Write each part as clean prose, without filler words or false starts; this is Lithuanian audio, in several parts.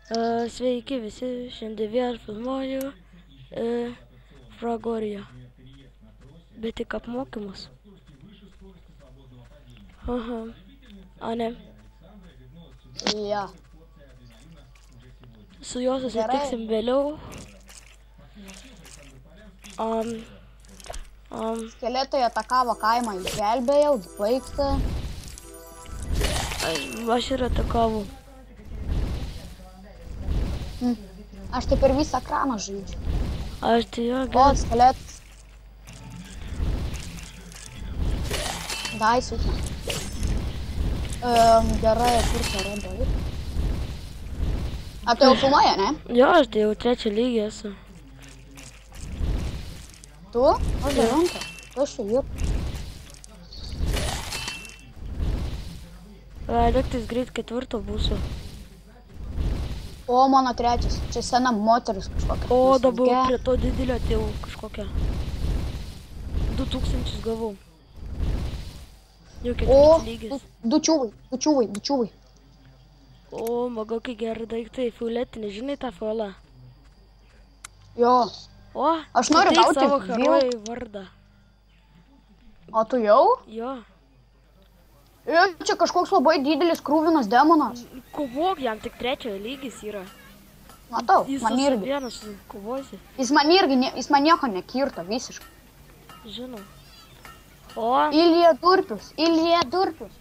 Sveiki visi, šiandien vėl filmuoju Fragoriją, bet tik apmokymus. Aha, a ne? Jo. Su juo susitiksim vėliau. Skeletai atakavo kaimą, išgelbėjau, baigta. Aš ir atakavau. Aš tai per visą ekraną žaidžiu. Aš tai jo O, gerai. skeletas. Dai, silpna. Gerai, kur čia radai? A, tu jau filmuoji, ne? Jo, aš tai jau 3 lygį esu. Tu? Aš dar antrą. Aš jau ir. Liktais greit 4 būsiu. O, mano 3. Čia sena moteris kažkokia. O, dabar prie to didelio atėjau kažkokią. 2000 gavau. Jau 4 lygis. Du čiūvai. O, maga, kai gerai daiktai, fioletinė, žinai tą fiolą? Jo. O, Aš noriu suteik gauti savo vėl. herojui vardą. O tu jau? Jo. Ir čia kažkoks labai didelis krūvinas demonas. Kovok, jam tik 3 lygis yra. Matau, Jis man su irgi. vienas kovosi. Jis man nieko nekirto visiškai. Žinau. O, Ilija durpius.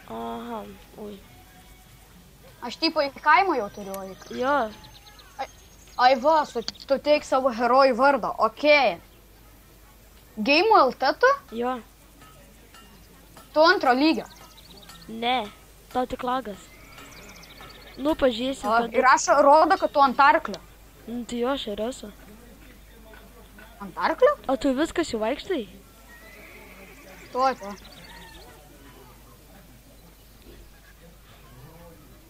aha, ui. Aš tipo į kaimą jau turiu eiti. Jo, Ai va, suteik savo herojų vardą, okei. Game LT tu? jo. Tu antro lygio. Ne, tau tik lagas. Nu, pažiūrėsim, kad... Ir aš rodo, kad tu ant arklio. Nu, tai jo, aš ir esu. Ant arklio? O tu viskas jau vaikštai? To.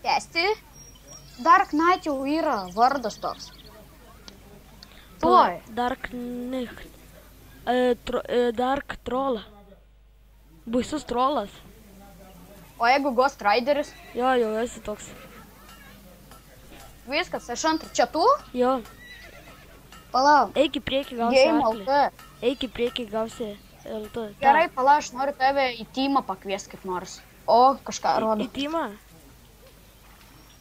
Tęsti. Dark Knight jau yra vardas toks. Tuoj. Dark Knight. Dark Troll. Baisus trolas. O jeigu Ghost Rideris? Jo, jau esi toks. Viskas, aš antrą. Čia tu? Jo, Palauk. eik į priekį gausi Game arklį. LT. Eik į priekį gausi LT. Gerai, palauk, aš noriu tave į teamą pakviesti kaip nors. O, kažką rodo. Į teamą?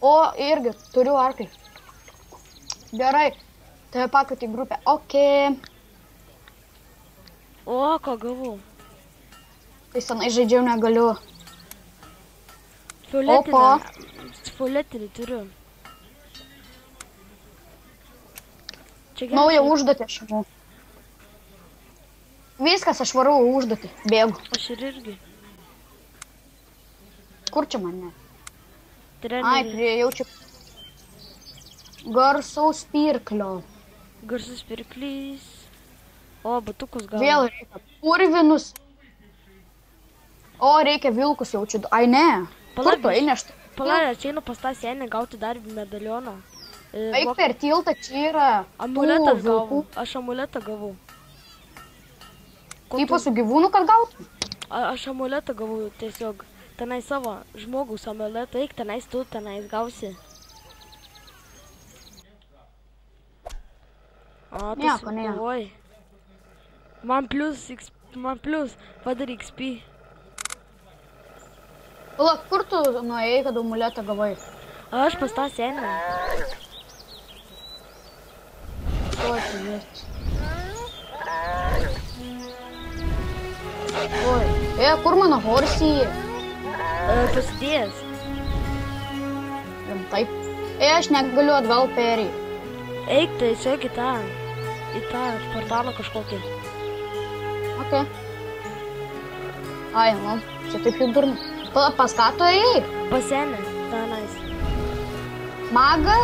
O, irgi, turiu arklį. Gerai, tave pakvieti į grupę. Okei. O, ko gavau? Tai senai žaidžiau negaliu. Fioletinį turiu. Čia gerai. Naują užduotį aš imu. Viskas, aš varau užduotį. Bėgu. Aš ir irgi. Kur čia mane? Ai, Treneri. priejaučiu. Garsaus pirklio. Garsus pirklys. O, batukus gavau. Vėl reikia purvinus. O, reikia vilkus jaučiu. Ai, ne. Kur tu eini? Palauk, aš einu pas tą senį gauti dar medalioną. Eik per tiltą, čia yra Amuletas tų gavau. vilkų. Aš amuletą gavau. Tipo su gyvūnu, kad gautum. Aš amuletą gavau tiesiog. Tenai savo žmogaus amuletą. Eik tenais tu, tenais gausi. A, Nieko, ne. Oi. Man plus, padaryk XP. Palauk, kur tu nuėjai, kad amuletą gavai? Aš pas tą senį. Oi, tu vis. Oi, kur mano horsija? Pasidėjęs. Taip. Aš negaliu atgal perį. Eik tiesiog į tą portalą kažkokį. Ok. Ai, nu, čia taip jau durnu. Pas ką tu ėjai? Pas senį, tenais. Maga?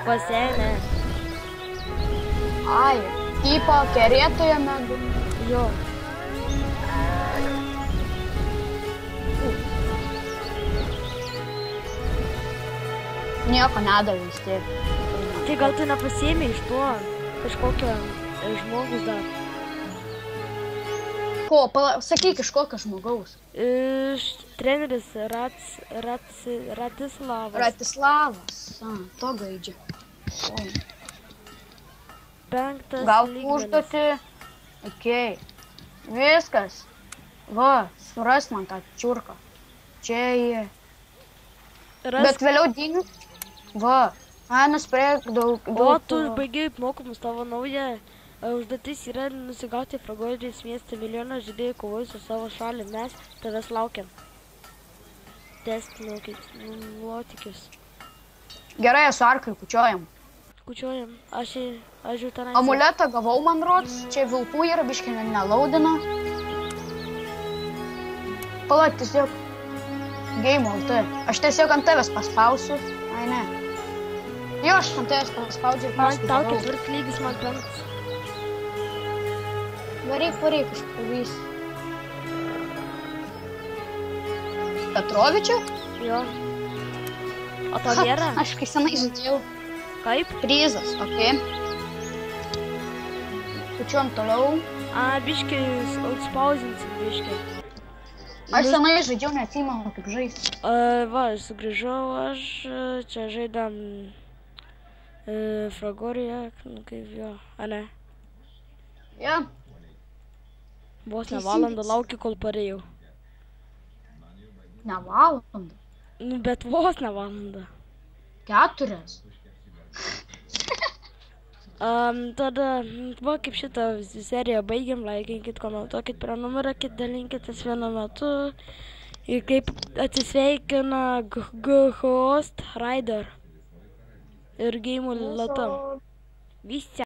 Pas senį. Ai, tipo kerėtoje megu. Jo. Nieko nedavė vis tiek. Tai gal tu nepasiėmė iš to kažkokio žmogus dar. ko, sakyk iš kokio žmogaus. Treneris Ratislavas. Ratislavas. To gaidžia. O. 5. Gal lygmenis. užduoti. Okei. Viskas. Va, suras man tą čiurką. Čia jie. Bet vėliau ding. Va. Nuspręk daug. O, tu baigiai mokymus, tavo nauja užduotis yra nusigauti Fragorijos mieste. Milijoną žaidėjų kovoja su savo šalį. Mes tavęs laukiam. Tęsti nuotykius. Gerai, esu arkliu, kučiuojam. Kučiuojam. Aš jau tenai. Amuletą gavau, man rods. Čia vilkų yra, biškai nelaudina. Palauk, tiesiog. Game LT. Aš tiesiog ant tavęs paspausiu. Ai, ne. Jo, aš ant tavęs paspaudžiu ir paskui. Tau 4 lygis, man 5. Varyk, aš pavysiu. Petrovičių? Jo. O to nėra? Aš kai senai žaidžiau. Kaip? Prizas, okei. Kučiuom toliau. Biškai atspausinsim, biškai. Aš senai žaidžiau, neatsimenu kaip žaisti. Va, aš sugrįžau, čia žaidam Fragoriją, kaip jo, ne? Ja. Vos ne valandą laukiu, kol parėjau. Ne valandą? Bet vos ne valandą. 4. Tada, va, kaip šitą seriją baigiam, laikinkit, komentuokit, prenumeruokit, dalinkitės vienu metu. Ir kaip atsisveikina Ghost Rider ir Game LT. Visi.